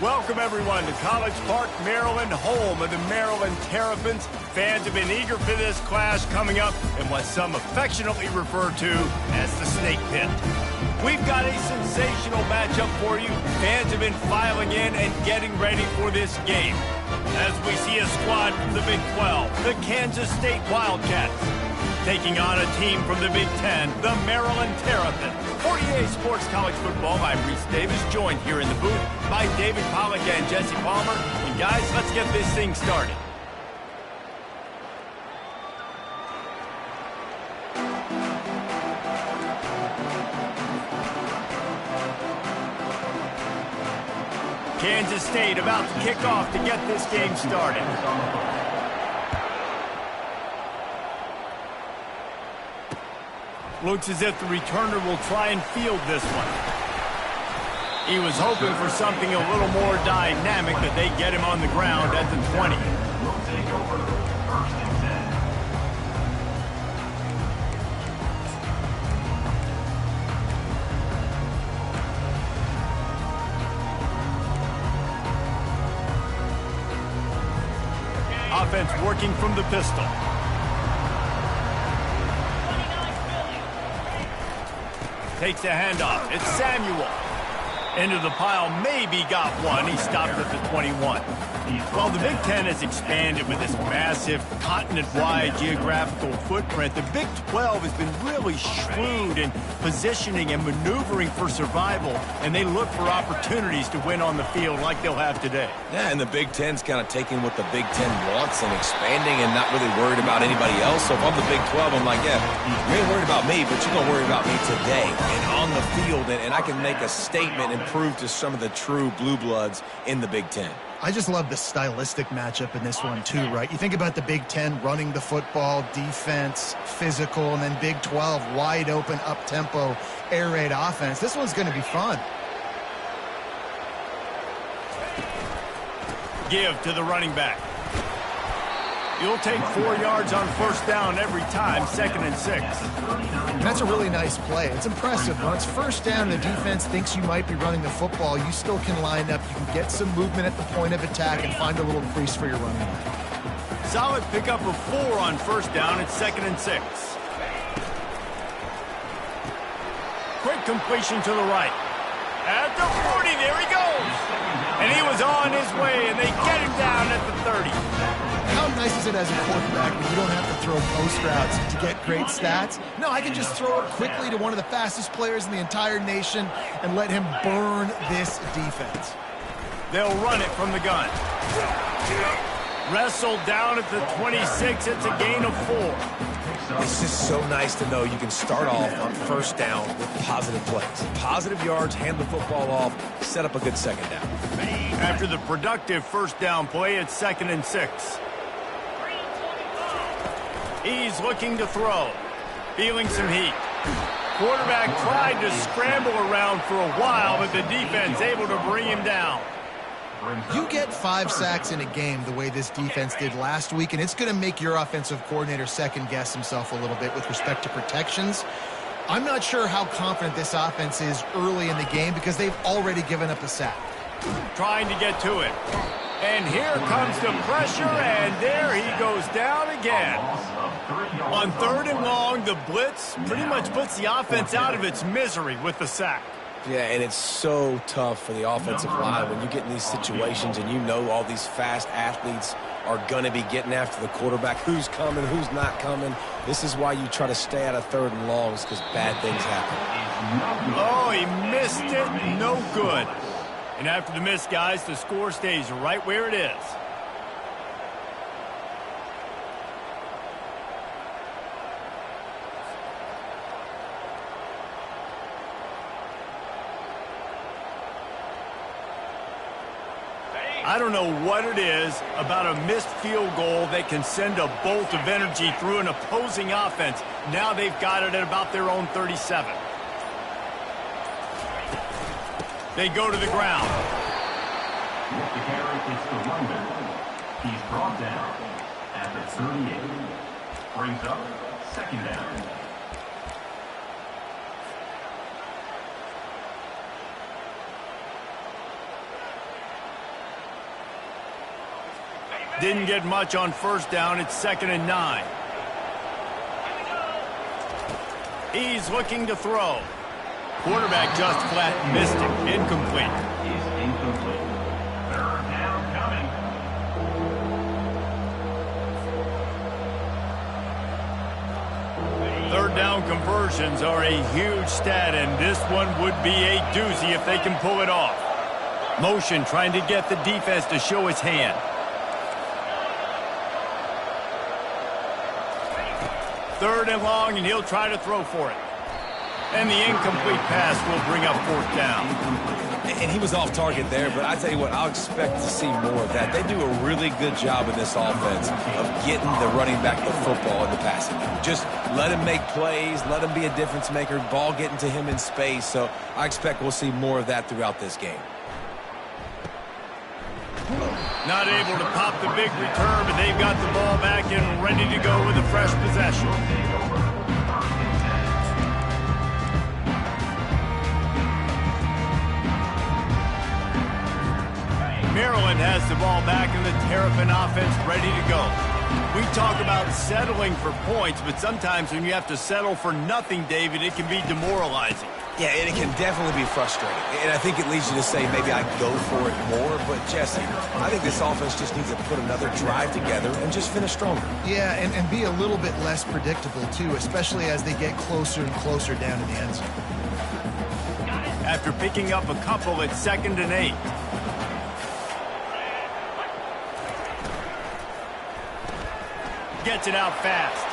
Welcome, everyone, to College Park, Maryland, home of the Maryland Terrapins. Fans have been eager for this clash coming up in what some affectionately refer to as the Snake Pit. We've got a sensational matchup for you. Fans have been filing in and getting ready for this game. As we see a squad from the Big 12, the Kansas State Wildcats, taking on a team from the Big 10, the Maryland Terrapins. For EA Sports College Football, I'm Reese Davis, joined here in the booth by David Pollack and Jesse Palmer. And guys, let's get this thing started. Kansas State about to kick off to get this game started. Looks as if the returner will try and field this one. He was hoping for something a little more dynamic, but they get him on the ground at the 20. Offense working from the pistol. Takes a handoff. It's Samuel. Into the pile, maybe got one. He stopped at the 21. While the Big Ten has expanded with this massive continent-wide geographical footprint, the Big 12 has been really shrewd in positioning and maneuvering for survival, and they look for opportunities to win on the field like they'll have today. Yeah, and the Big Ten's kind of taking what the Big Ten wants and expanding and not really worried about anybody else. So if I'm the Big 12, I'm like, yeah, you ain't worried about me, but you're going to worry about me today and on the field, and I can make a statement and prove to some of the true blue bloods in the Big Ten. I just love the stylistic matchup in this one, too, right? You think about the Big Ten running the football, defense, physical, and then Big 12, wide open, up-tempo, air raid offense. This one's going to be fun. Give to the running back. You'll take 4 yards on first down every time, 2nd and 6. And that's a really nice play. It's impressive. When it's first down, the defense thinks you might be running the football. You still can line up. You can get some movement at the point of attack and find a little crease for your running back. Solid pickup of 4 on first down. It's 2nd and 6. Quick completion to the right. At the 40, there he goes. And he was on his way, and they get him down at the 30. How nice is it as a quarterback when you don't have to throw post routes to get great stats? No, I can just throw it quickly to one of the fastest players in the entire nation and let him burn this defense. They'll run it from the gun. Wrestled down at the 26. It's a gain of 4. It's just so nice to know you can start off on first down with positive plays. Positive yards, hand the football off, set up a good second down. After the productive first down play, it's 2nd and 6. He's looking to throw. Feeling some heat. Quarterback tried to scramble around for a while, but the defense able to bring him down. You get 5 sacks in a game the way this defense did last week, and it's going to make your offensive coordinator second-guess himself a little bit with respect to protections. I'm not sure how confident this offense is early in the game because they've already given up a sack. Trying to get to it. And here comes the pressure, and there he goes down again. On 3rd and long, the blitz pretty much puts the offense out of its misery with the sack. Yeah, and it's so tough for the offensive line when you get in these situations and you know all these fast athletes are going to be getting after the quarterback. Who's coming, who's not coming. This is why you try to stay out of 3rd and longs because bad things happen. Oh, he missed it. No good. And after the miss, guys, the score stays right where it is. I don't know what it is about a missed field goal that can send a bolt of energy through an opposing offense. Now they've got it at about their own 37. They go to the ground. With the carry, it's the runner. He's brought down at the 38. Brings up 2nd down. Didn't get much on first down. It's 2nd and 9. He's looking to throw. Quarterback just flat missed it. Incomplete. Is incomplete. 3rd down coming. Third down conversions are a huge stat, and this one would be a doozy if they can pull it off. Motion trying to get the defense to show his hand. Third and long, and he'll try to throw for it. And the incomplete pass will bring up 4th down. And he was off target there, but I tell you what, I'll expect to see more of that. They do a really good job in this offense of getting the running back the football in the passing game. Just let him make plays, let him be a difference maker, ball getting to him in space. So I expect we'll see more of that throughout this game. Not able to pop the big return, but they've got the ball back and ready to go with a fresh possession. Maryland has the ball back and the Terrapin offense ready to go. We talk about settling for points, but sometimes when you have to settle for nothing, David, it can be demoralizing. Yeah, and it can definitely be frustrating. And I think it leads you to say maybe I go for it more. But, Jesse, I think this offense just needs to put another drive together and just finish stronger. Yeah, and be a little bit less predictable, too, especially as they get closer and closer down to the end zone. After picking up a couple, it's 2nd and 8. Gets it out fast.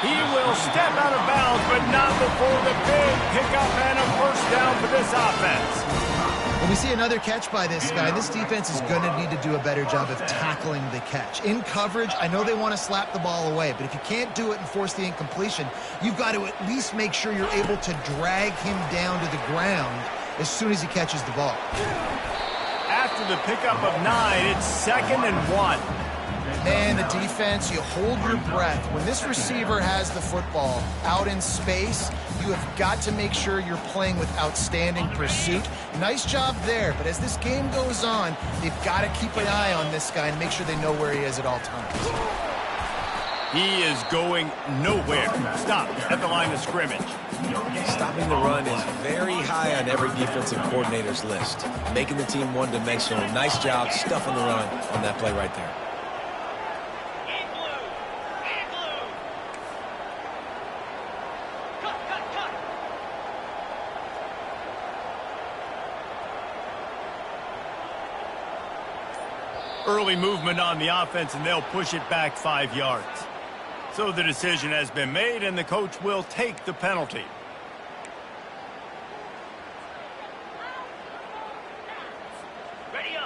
He will step out of bounds, but not before the big pickup and a first down for this offense. When we see another catch by this guy, this defense is going to need to do a better job of tackling the catch. In coverage, I know they want to slap the ball away, but if you can't do it and force the incompletion, you've got to at least make sure you're able to drag him down to the ground as soon as he catches the ball. After the pickup of 9, it's 2nd and 1. Man, the defense, you hold your breath. When this receiver has the football out in space, you have got to make sure you're playing with outstanding pursuit. Nice job there, but as this game goes on, they've got to keep an eye on this guy and make sure they know where he is at all times. He is going nowhere. Stop at the line of scrimmage. Stopping the run is very high on every defensive coordinator's list. Making the team one-dimensional. Nice job stuffing the run on that play right there. Early movement on the offense, and they'll push it back 5 yards. So the decision has been made, and the coach will take the penalty.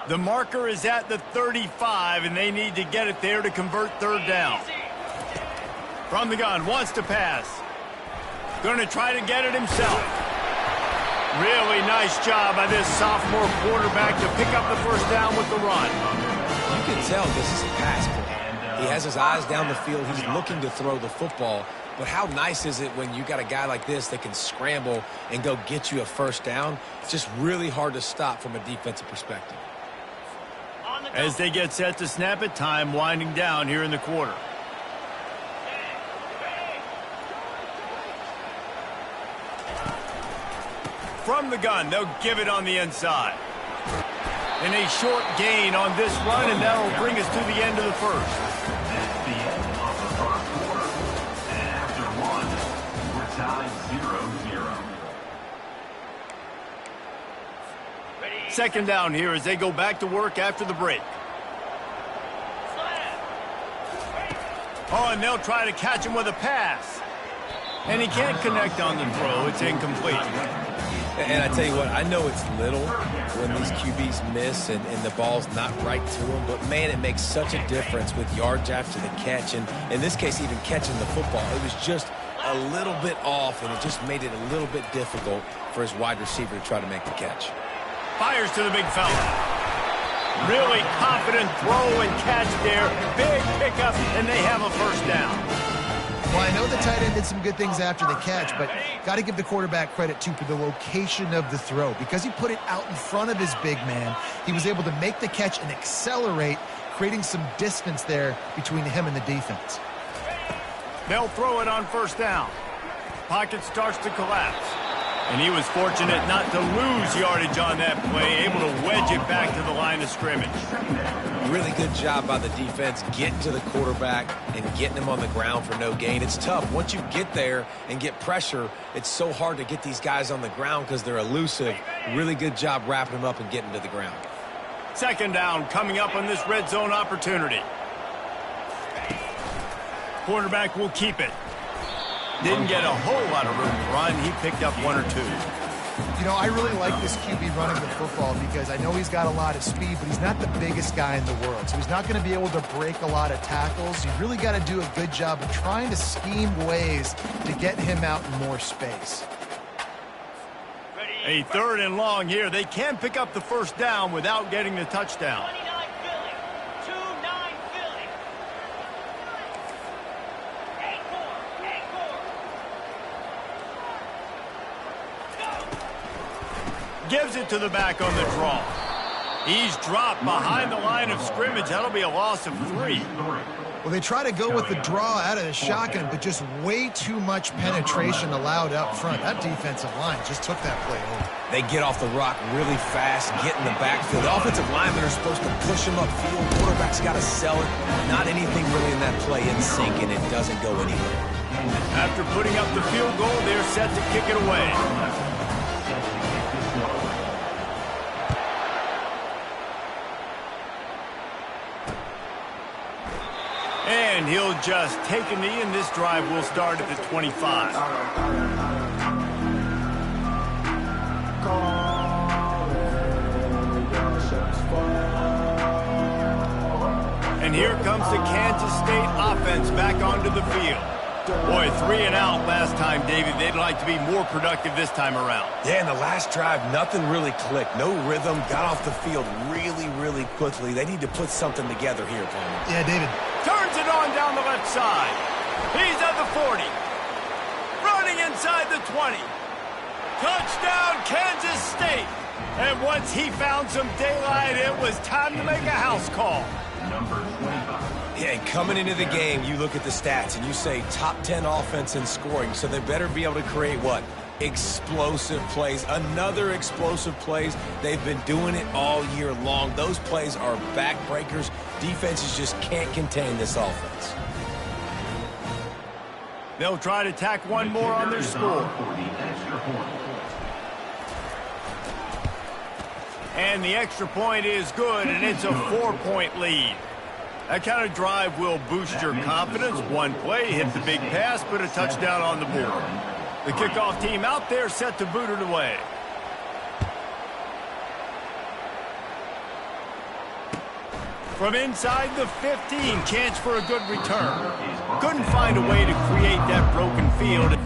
The marker is at the 35, and they need to get it there to convert 3rd down. From the gun, wants to pass. Going to try to get it himself. Really nice job by this sophomore quarterback to pick up the first down with the run. You can tell this is a pass play. He has his eyes down the field. He's looking to throw the football. But how nice is it when you got a guy like this that can scramble and go get you a first down? It's just really hard to stop from a defensive perspective. As they get set to snap it, time winding down here in the quarter. From the gun, they'll give it on the inside. And a short gain on this run, and that will bring us to the end of the first. That's the end of the first quarter. And after one, we're tied 0-0. Second down here as they go back to work after the break. Oh, and they'll try to catch him with a pass. And he can't connect on the throw. It's incomplete. And I tell you what, I know it's little when these QBs miss and the ball's not right to them, but, man, it makes such a difference with yards after the catch. And in this case, even catching the football, it was just a little bit off, and it just made it a little bit difficult for his wide receiver to try to make the catch. Fires to the big fella. Really confident throw and catch there. Big pickup, and they have a first down. Well, I know the tight end did some good things after the catch, but got to give the quarterback credit, too, for the location of the throw. Because he put it out in front of his big man, he was able to make the catch and accelerate, creating some distance there between him and the defense. They'll throw it on first down. Pocket starts to collapse. And he was fortunate not to lose yardage on that play, able to wedge it back to the line of scrimmage. Really good job by the defense getting to the quarterback and getting him on the ground for no gain. It's tough. Once you get there and get pressure, it's so hard to get these guys on the ground because they're elusive. Really good job wrapping them up and getting to the ground. Second down coming up on this red zone opportunity. Quarterback will keep it. Didn't get a whole lot of room to run. He picked up one or two. You know, I really like this QB running the football because I know he's got a lot of speed, but he's not the biggest guy in the world. So he's not going to be able to break a lot of tackles. You really got to do a good job of trying to scheme ways to get him out in more space. A third and long here. They can pick up the first down without getting the touchdown. Gives it to the back on the draw. He's dropped behind the line of scrimmage. That'll be a loss of 3. Well, they try to go with the draw out of the shotgun, but just way too much penetration allowed up front. That defensive line just took that play over. They get off the rock really fast, get in the backfield. The offensive linemen are supposed to push him upfield. Quarterback's got to sell it. Not anything really in that play in sync, and it doesn't go anywhere. After putting up the field goal, they're set to kick it away. And he'll just take a knee, and this drive will start at the 25. And here comes the Kansas State offense back onto the field. Boy, 3 and out last time, David. They'd like to be more productive this time around. Yeah, in the last drive, nothing really clicked. No rhythm, got off the field really, really quickly. They need to put something together here, Palmer. Yeah, David. Turns it on down the left side. He's at the 40. Running inside the 20. Touchdown, Kansas State. And once he found some daylight, it was time to make a house call. Number 25. Yeah, and coming into the game, you look at the stats and you say top 10 offense in scoring, so they better be able to create what? Explosive plays. Another explosive plays. They've been doing it all year long. Those plays are backbreakers. Defenses just can't contain this offense. They'll try to tack one more on their score. And the extra point is good, and it's a 4-point lead. That kind of drive will boost your confidence. One play, hit the big pass, put a touchdown on the board. The kickoff team out there set to boot it away. From inside the 15, chance for a good return. Couldn't find a way to create that broken field.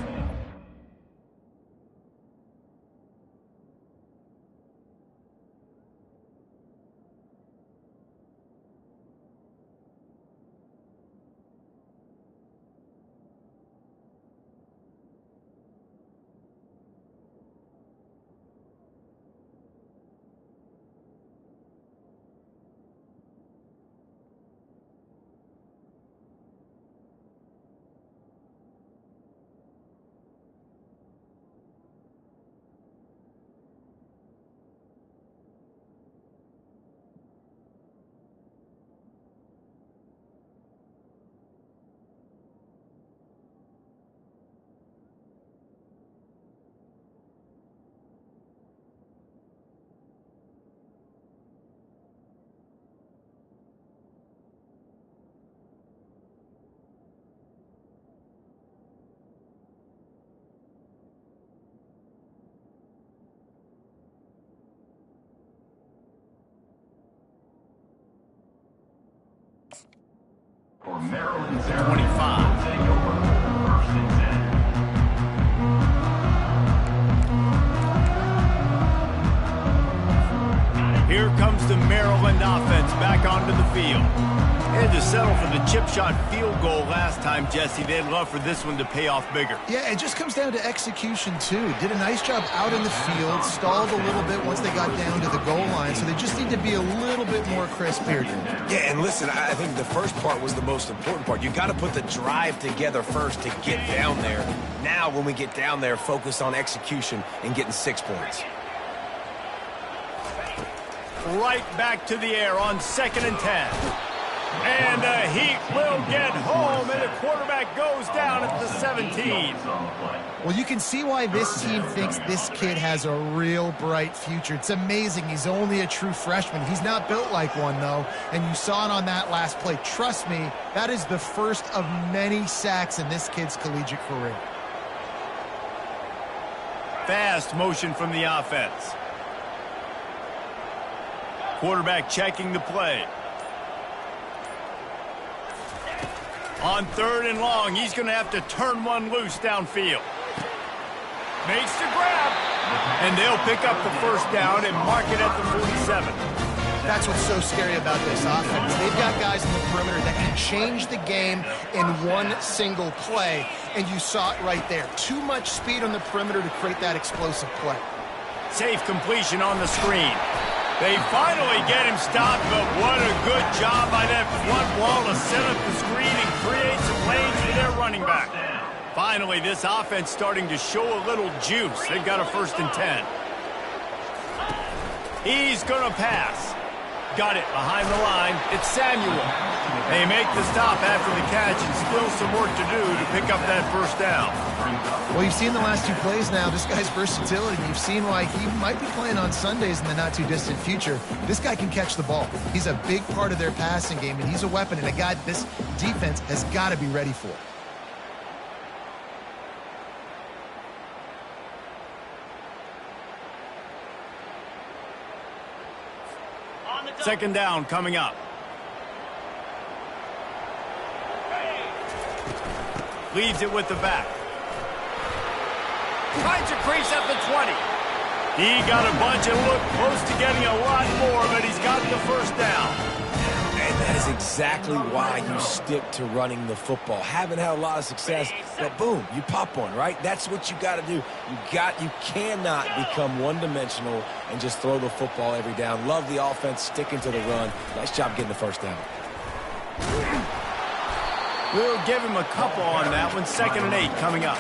For Maryland's 25. take over. First and 10. Here comes the Maryland offense back onto the field. And to settle for the chip shot field goal last time, Jesse, they'd love for this one to pay off bigger. Yeah, it just comes down to execution, too. Did a nice job out in the field, stalled a little bit once they got down to the goal line, so they just need to be a little bit more crisp here. Yeah, and listen, I think the first part was the most important part. You got to put the drive together first to get down there. Now, when we get down there, focus on execution and getting 6 points. Right back to the air on 2nd and 10. And the Heat will get home, and the quarterback goes down at the 17. Well, you can see why this team thinks this kid has a real bright future. It's amazing. He's only a true freshman. He's not built like one, though, and you saw it on that last play. Trust me, that is the first of many sacks in this kid's collegiate career. Fast motion from the offense. Quarterback checking the play. On 3rd and long, he's going to have to turn one loose downfield. Makes the grab. And they'll pick up the first down and mark it at the 47. That's what's so scary about this offense. They've got guys in the perimeter that can change the game in one single play, and you saw it right there. Too much speed on the perimeter to create that explosive play. Safe completion on the screen. They finally get him stopped, but what a good job by that front wall to set up the screen and create some lanes for their running back. Finally, this offense starting to show a little juice. They've got a 1st and 10. He's going to pass. Got it behind the line. It's Samuel. They make the stop after the catch and still some work to do to pick up that first down. Well, you've seen the last 2 plays now. This guy's versatility. You've seen why he might be playing on Sundays in the not-too-distant future. This guy can catch the ball. He's a big part of their passing game, and he's a weapon and a guy this defense has got to be ready for. Second down coming up. Leaves it with the back. Finds a crease at the 20. He got a bunch and looked close to getting a lot more, but he's got the first down. And that is exactly why you stick to running the football. Haven't had a lot of success, but boom, you pop one, right? That's what you got to do. You cannot become one-dimensional and just throw the football every down. Love the offense sticking to the run. Nice job getting the first down. We'll give him a couple on that one. 2nd and 8 coming up.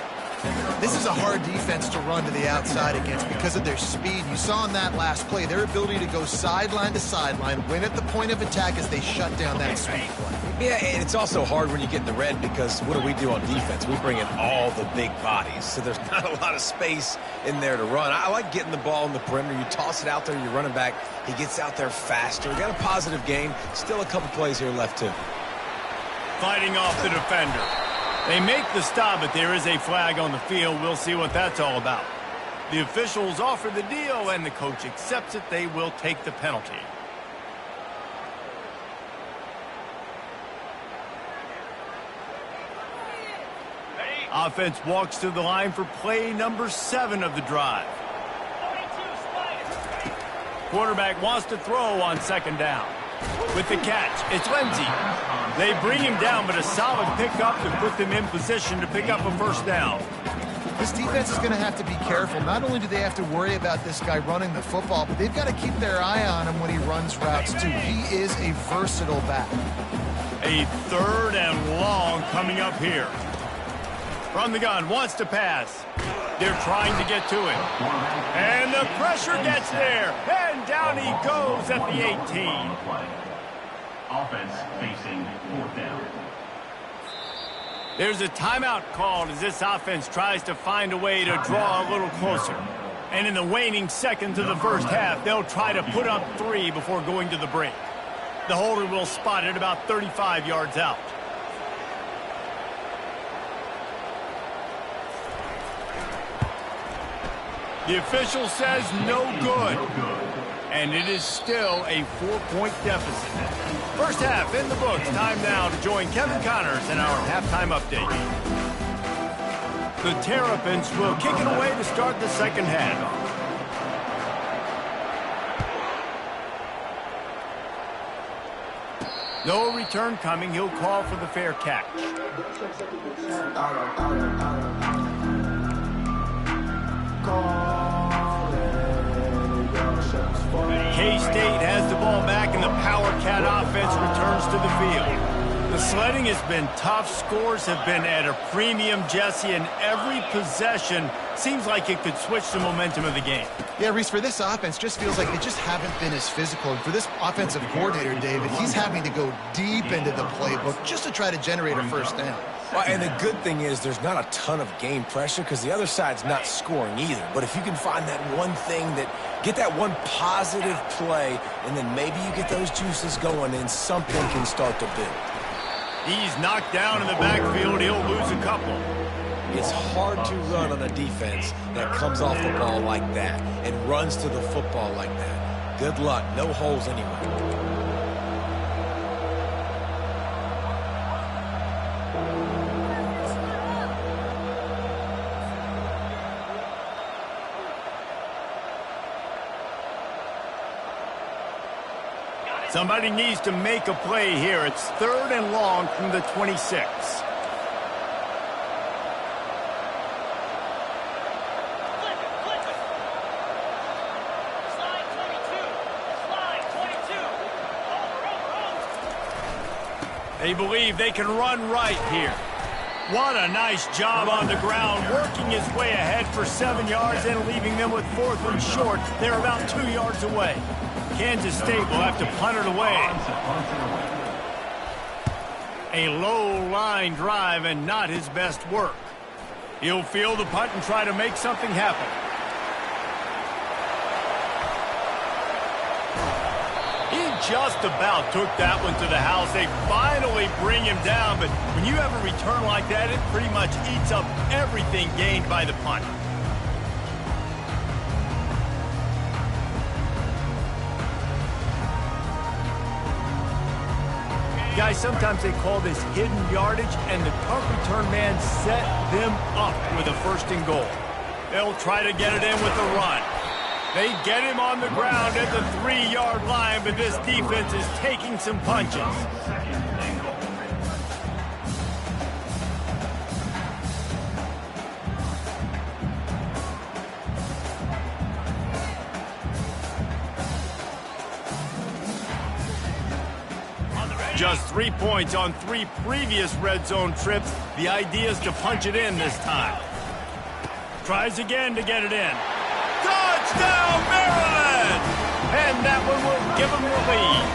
This is a hard defense to run to the outside against because of their speed. You saw in that last play their ability to go sideline to sideline, win at the point of attack as they shut down that sweep play. Yeah, and it's also hard when you get in the red because what do on defense? We bring in all the big bodies, so there's not a lot of space in there to run. I like getting the ball in the perimeter. You toss it out there, you're running back. He gets out there faster. Got a positive game. Still a couple plays here left, too. Fighting off the defender. They make the stop, but there is a flag on the field. We'll see what that's all about. The officials offer the deal, and the coach accepts it. They will take the penalty. Offense walks to the line for play number 7 of the drive. Quarterback wants to throw on 2nd down. With the catch, it's Lindsey. They bring him down, but a solid pickup to put them in position to pick up a first down. This defense is going to have to be careful. Not only do they have to worry about this guy running the football, but they've got to keep their eye on him when he runs routes, too. He is a versatile back. A 3rd and long coming up here. From the gun, wants to pass. They're trying to get to it. And the pressure gets there. And down he goes at the 18. Offense facing 4th down. There's a timeout called as this offense tries to find a way to draw a little closer. And in the waning seconds of the first half, they'll try to put up 3 before going to the break. The holder will spot it about 35 yards out. The official says no good. And it is still a 4-point deficit. First half in the books. Time now to join Kevin Connors in our halftime update. The Terrapins will kick it away to start the second half. No return coming. He'll call for the fair catch. K-State has the ball back, and the Power Cat offense returns to the field. The sledding has been tough. Scores have been at a premium, Jesse, and every possession seems like it could switch the momentum of the game. Yeah, Reese, for this offense, just feels like they just haven't been as physical. And for this offensive coordinator, David, he's having to go deep into the playbook just to try to generate a first down. Well, and the good thing is there's not a ton of game pressure because the other side's not scoring either. But if you can find that one thing get that one positive play, and then maybe you get those juices going and something can start to build. He's knocked down in the backfield. He'll lose a couple. It's hard to run on a defense that comes off the ball like that and runs to the football like that. Good luck. No holes anywhere. Somebody needs to make a play here. It's 3rd and long from the 26. They believe they can run right here. What a nice job on the ground, working his way ahead for 7 yards and leaving them with 4th and short. They're about 2 yards away. Kansas State will have to punt it away. A low line drive and not his best work. He'll field the punt and try to make something happen. He just about took that one to the house. They finally bring him down, but when you have a return like that, it pretty much eats up everything gained by the punt. Guys, sometimes they call this hidden yardage, and the punt return man set them up with a 1st and goal. They'll try to get it in with a run. They get him on the ground at the 3-yard line, but this defense is taking some punches. Just 3 points on 3 previous red zone trips. The idea is to punch it in this time. Tries again to get it in. Touchdown, Maryland! And that one will give them the lead.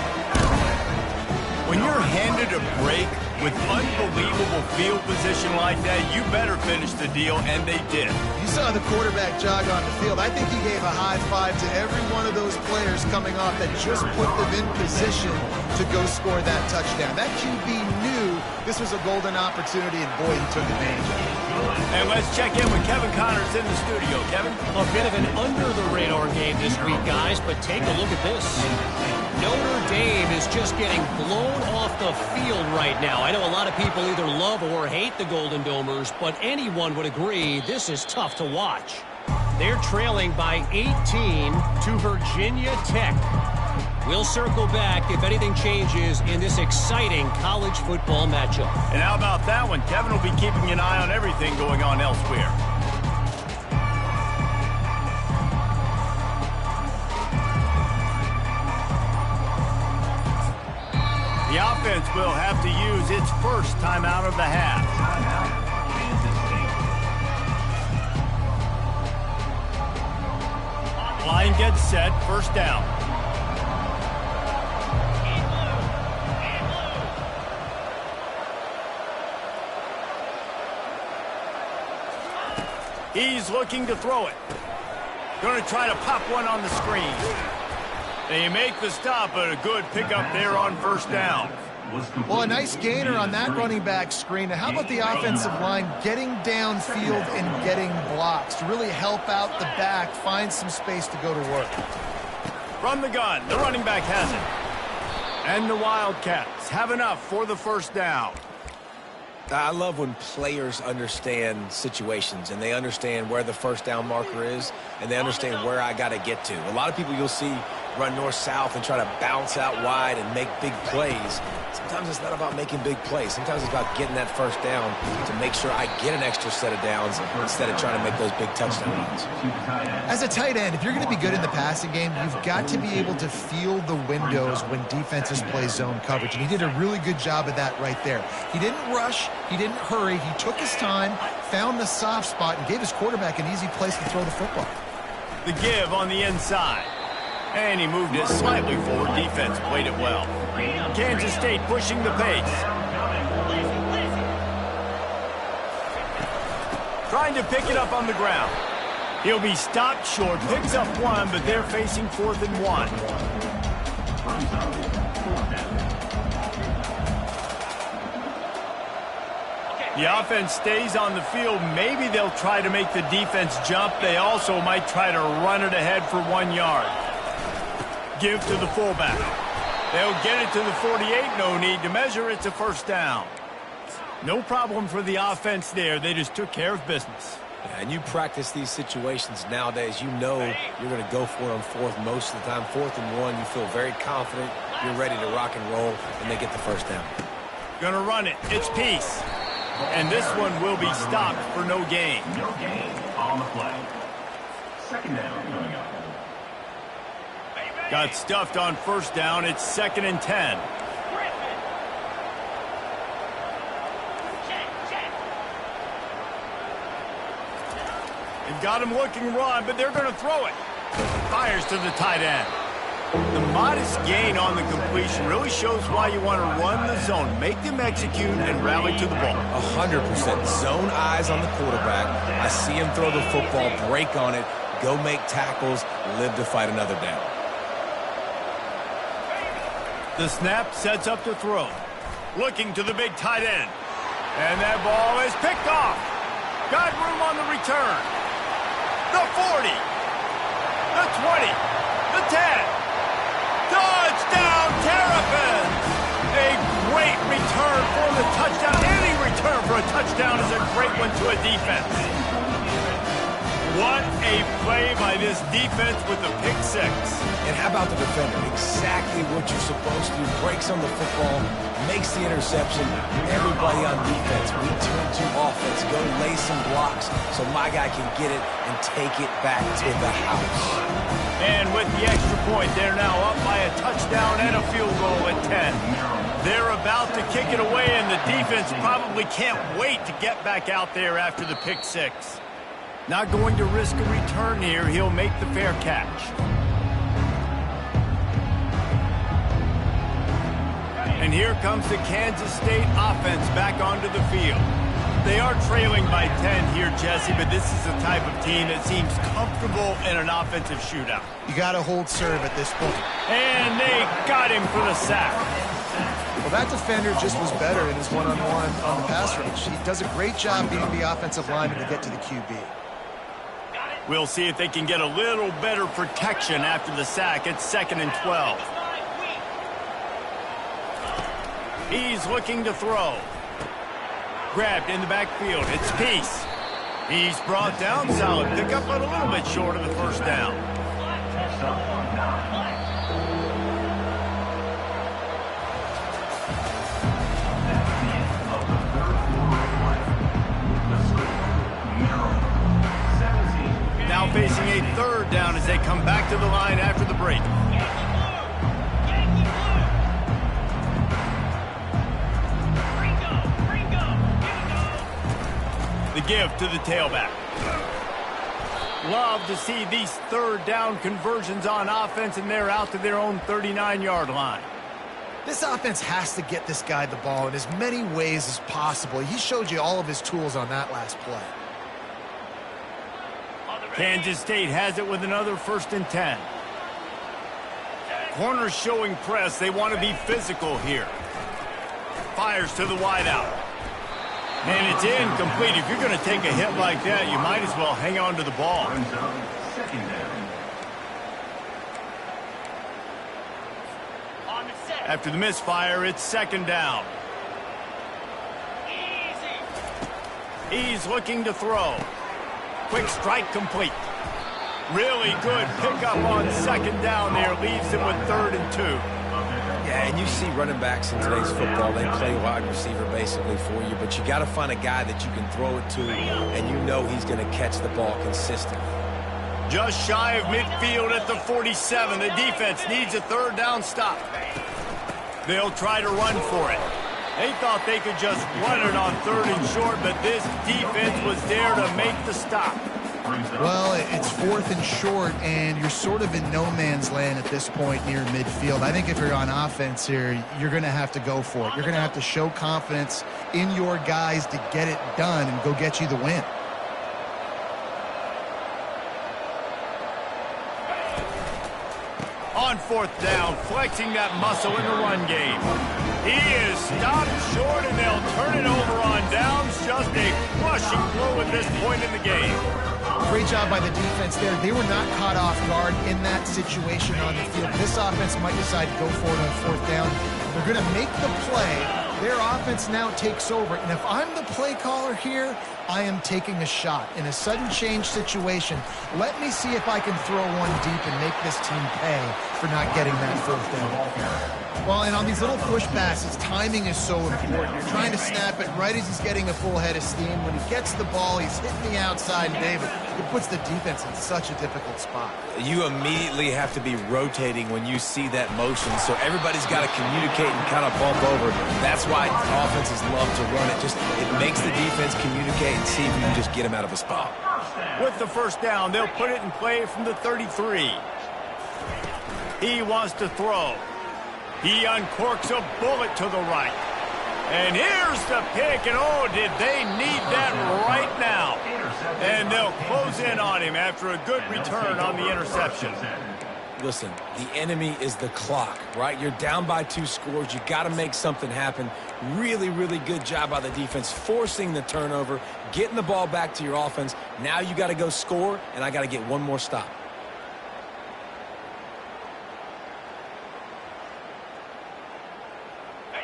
When you're handed a break with unbelievable field position like that, you better finish the deal, and they did. You saw the quarterback jog on the field. I think he gave a high five to every one of those players coming off that just put them in position to go score that touchdown. That QB knew this was a golden opportunity, and boy, he took advantage of it. And let's check in with Kevin Connors in the studio. Kevin? A bit of an under-the-radar game this week, guys, but take a look at this. Notre Dame is just getting blown off the field right now. I know a lot of people either love or hate the Golden Domers, but anyone would agree this is tough to watch. They're trailing by 18 to Virginia Tech. We'll circle back if anything changes in this exciting college football matchup. And how about that one? Kevin will be keeping an eye on everything going on elsewhere. The offense will have to use its first timeout of the half. Line gets set, 1st down. He's looking to throw it. Going to try to pop one on the screen. They make the stop, but a good pickup there on 1st down. Well, a nice gainer on that running back screen. Now, how about the offensive line getting downfield and getting blocks to really help out the back, find some space to go to work? From the gun, the running back has it. And the Wildcats have enough for the 1st down. I love when players understand situations and they understand where the 1st down marker is and they understand where I got to get to. A lot of people you'll see run north-south and try to bounce out wide and make big plays. Sometimes it's not about making big plays. Sometimes it's about getting that first down to make sure I get an extra set of downs instead of trying to make those big touchdown runs. As a tight end, if you're going to be good in the passing game, you've got to be able to feel the windows when defenses play zone coverage. And he did a really good job of that right there. He didn't rush. He didn't hurry. He took his time, found the soft spot, and gave his quarterback an easy place to throw the football. The give on the inside. And he moved it slightly forward. Defense played it well. Kansas State pushing the pace. Trying to pick it up on the ground. He'll be stopped short. Picks up one, but they're facing 4th and 1. The offense stays on the field. Maybe they'll try to make the defense jump. They also might try to run it ahead for 1 yard. Give to the fullback. They'll get it to the 48. No need to measure. It's a first down. No problem for the offense there. They just took care of business. Yeah, and you practice these situations nowadays. You know you're going to go for it on 4th most of the time. 4th and 1, you feel very confident. You're ready to rock and roll, and they get the first down. Gonna run it. It's Peace. And this one will be stopped for no gain. No gain on the play. Second down coming up. Got stuffed on first down. It's 2nd and 10. They've got him looking run, but they're going to throw it. Fires to the tight end. The modest gain on the completion really shows why you want to run the zone. Make them execute and rally to the ball. 100%. Zone eyes on the quarterback. I see him throw the football, break on it, go make tackles, live to fight another down. The snap sets up to throw. Looking to the big tight end. And that ball is picked off. Got room on the return. The 40. The 20. The 10. Touchdown, Terrapins! A great return for the touchdown. Any return for a touchdown is a great one to a defense. What a play by this defense with the pick 6. And how about the defender? Exactly what you're supposed to do. Breaks on the football, makes the interception. Everybody on defense, we turn to offense. Go lay some blocks so my guy can get it and take it back to the house. And with the extra point, they're now up by a touchdown and a field goal at 10. They're about to kick it away, and the defense probably can't wait to get back out there after the pick 6. Not going to risk a return here. He'll make the fair catch. And here comes the Kansas State offense back onto the field. They are trailing by 10 here, Jesse, but this is the type of team that seems comfortable in an offensive shootout. You got to hold serve at this point. And they got him for the sack. Well, that defender just was better in his one-on-one on the pass rush. He does a great job beating the offensive lineman to get to the QB. We'll see if they can get a little better protection after the sack. It's 2nd and 12. He's looking to throw. Grabbed in the backfield. It's Peace. He's brought down. Solid pickup, but a little bit short of the first down. Now facing a 3rd down as they come back to the line after the break. The give to the tailback. Love to see these 3rd down conversions on offense, and they're out to their own 39-yard line. This offense has to get this guy the ball in as many ways as possible. He showed you all of his tools on that last play. Kansas State has it with another 1st and 10. Corners showing press. They want to be physical here. Fires to the wideout. And it's incomplete. If you're going to take a hit like that, you might as well hang on to the ball. After the misfire, it's 2nd down. He's looking to throw. Quick strike complete. Really good pickup on second down there. Leaves him with 3rd and 2. Yeah, and you see running backs in today's football, they play wide receiver basically for you, but you got to find a guy that you can throw it to, and you know he's going to catch the ball consistently. Just shy of midfield at the 47. The defense needs a 3rd down stop. They'll try to run for it. They thought they could just run it on 3rd and short, but this defense was there to make the stop. Well, it's 4th and short, and you're sort of in no man's land at this point near midfield. I think if you're on offense here, you're going to have to go for it. You're going to have to show confidence in your guys to get it done and go get you the win. On 4th down, flexing that muscle in the run game. He is stopped short, and they'll turn it over on downs. Just a crushing blow at this point in the game. Great job by the defense there. They were not caught off guard in that situation on the field. This offense might decide to go for it on 4th down. They're going to make the play. Their offense now takes over. And if I'm the play caller here, I am taking a shot. In a sudden change situation, let me see if I can throw one deep and make this team pay for not getting that 4th down. Well, and on these little push passes, timing is so important. You're trying to snap it right as he's getting a full head of steam. When he gets the ball, he's hitting the outside, and David, it puts the defense in such a difficult spot. You immediately have to be rotating when you see that motion, so everybody's got to communicate and kind of bump over. That's why offenses love to run it. It makes the defense communicate and see if you can just get him out of a spot. With the 1st down, they'll put it in play from the 33. He wants to throw. He uncorks a bullet to the right. And here's the pick, and oh, did they need that right now. And they'll close in on him after a good return on the interception. Listen, the enemy is the clock, right? You're down by 2 scores. You got to make something happen. Really, really good job by the defense, forcing the turnover, getting the ball back to your offense. Now you got to go score, and I got to get one more stop.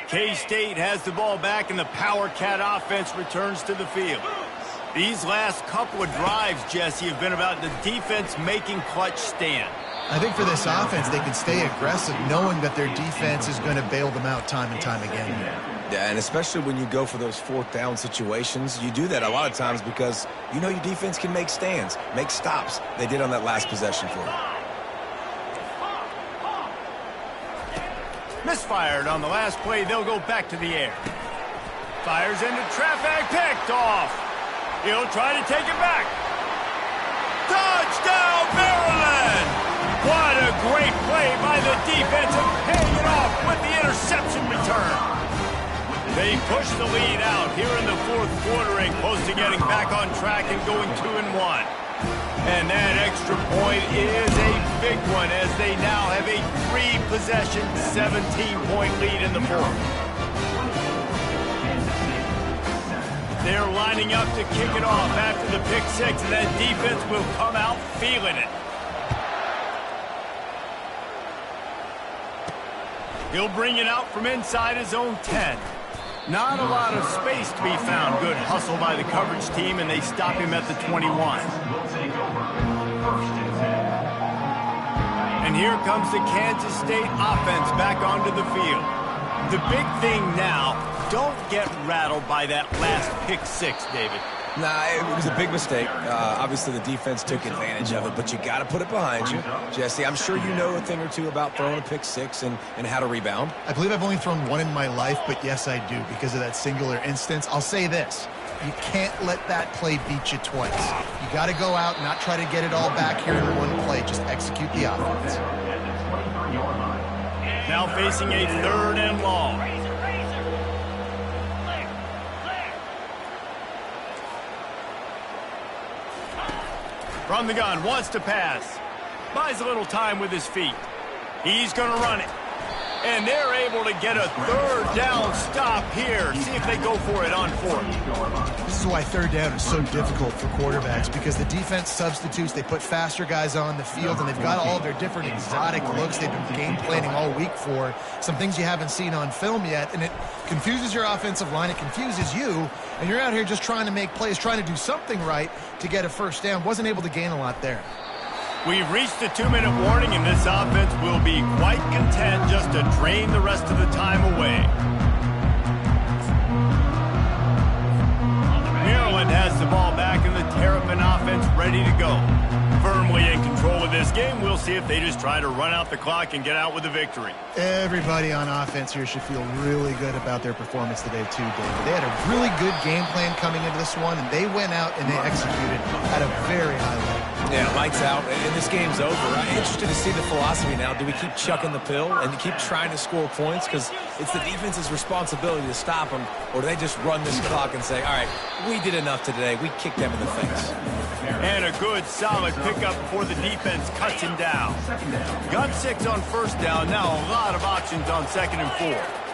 K-State has the ball back, and the Power Cat offense returns to the field. These last couple of drives, Jesse, have been about the defense making clutch stand. I think for this offense, they can stay aggressive knowing that their defense is going to bail them out time and time again. Yeah, and especially when you go for those 4th down situations, you do that a lot of times because you know your defense can make stands, make stops. They did on that last possession for you. Misfired on the last play. They'll go back to the air. Fires into traffic. Picked off. He'll try to take it back. Touchdown, Maryland! What a great play by the defense and paying it off with the interception return. They push the lead out here in the 4th quarter and close to getting back on track and going 2-1. And that extra point is a big one as they now have a 3-possession, 17-point lead in the 4th. They're lining up to kick it off after the pick 6, and that defense will come out feeling it. He'll bring it out from inside his own 10. Not a lot of space to be found. Good hustle by the coverage team, and they stop him at the 21. And here comes the Kansas State offense back onto the field. The big thing now, don't get rattled by that last pick 6, David. Nah, it was a big mistake. Obviously, the defense took advantage of it, but you got to put it behind you. Jesse, I'm sure you know a thing or two about throwing a pick 6 and how to rebound. I believe I've only thrown one in my life, but yes, I do because of that singular instance. I'll say this. You can't let that play beat you twice. You got to go out, not try to get it all back here in one play. Just execute the offense. Now facing a 3rd and long. From the gun, wants to pass. Buys a little time with his feet. He's going to run it. And they're able to get a 3rd down stop here. See if they go for it on 4th. This is why 3rd down is so difficult for quarterbacks because the defense substitutes. They put faster guys on the field, and they've got all of their different exotic looks they've been game planning all week for. Some things you haven't seen on film yet, and it confuses your offensive line. It confuses you, and you're out here just trying to make plays, trying to do something right to get a 1st down. Wasn't able to gain a lot there. We've reached the 2-minute warning, and this offense will be quite content just to drain the rest of the time away. Maryland has the ball back, and the Terrapin offense ready to go. Firmly in control of this game. We'll see if they just try to run out the clock and get out with a victory. Everybody on offense here should feel really good about their performance today too, David. They had a really good game plan coming into this one, and they went out and they executed at a very high level. Yeah, lights out, and this game's over. I'm interested to see the philosophy now. Do we keep chucking the pill and keep trying to score points? Because it's the defense's responsibility to stop them, or do they just run this clock and say, all right, we did enough today. We kicked them in the face. And a good, solid pickup before the defense cuts him down. Got 6 on first down. Now a lot of options on 2nd and 4.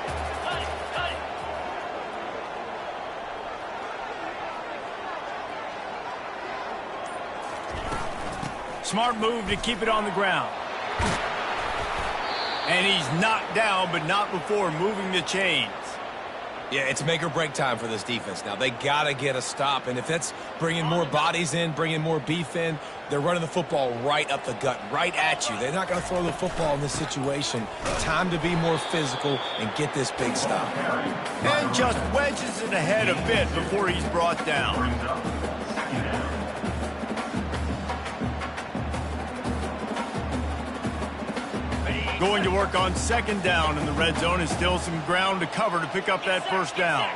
Smart move to keep it on the ground. And he's knocked down, but not before moving the chains. Yeah, it's make or break time for this defense now. They got to get a stop, and if that's bringing more bodies in, bringing more beef in, they're running the football right up the gut, right at you. They're not going to throw the football in this situation. Time to be more physical and get this big stop. And just wedges it ahead a bit before he's brought down. Going to work on 2nd down in the red zone, is still some ground to cover to pick up that first down.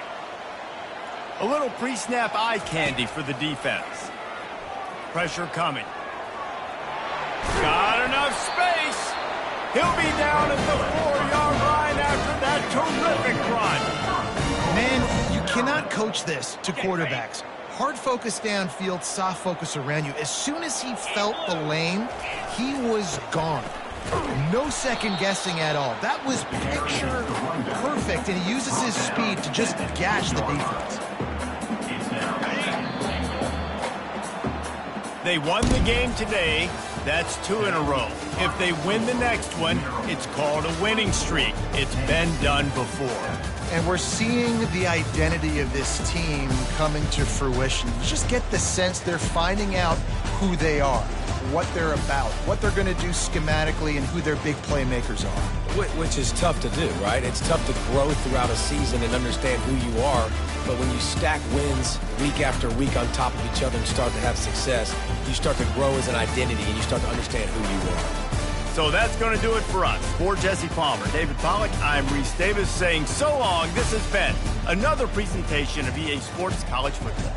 A little pre-snap eye candy for the defense. Pressure coming. Got enough space. He'll be down at the 4-yard line after that terrific run. Man, you cannot coach this to quarterbacks. Hard focus downfield, soft focus around you. As soon as he felt the lane, he was gone. No second guessing at all. That was picture perfect, and he uses his speed to just gash the defense. They won the game today. That's 2 in a row. If they win the next one, it's called a winning streak. It's been done before. And we're seeing the identity of this team coming to fruition. You just get the sense they're finding out who they are, what they're about, what they're going to do schematically, and who their big playmakers are. Which is tough to do, right? It's tough to grow throughout a season and understand who you are. But when you stack wins week after week on top of each other and start to have success, you start to grow as an identity and you start to understand who you are. So that's going to do it for us. For Jesse Palmer, David Pollack, I'm Reese Davis saying so long. This has been another presentation of EA Sports College Football.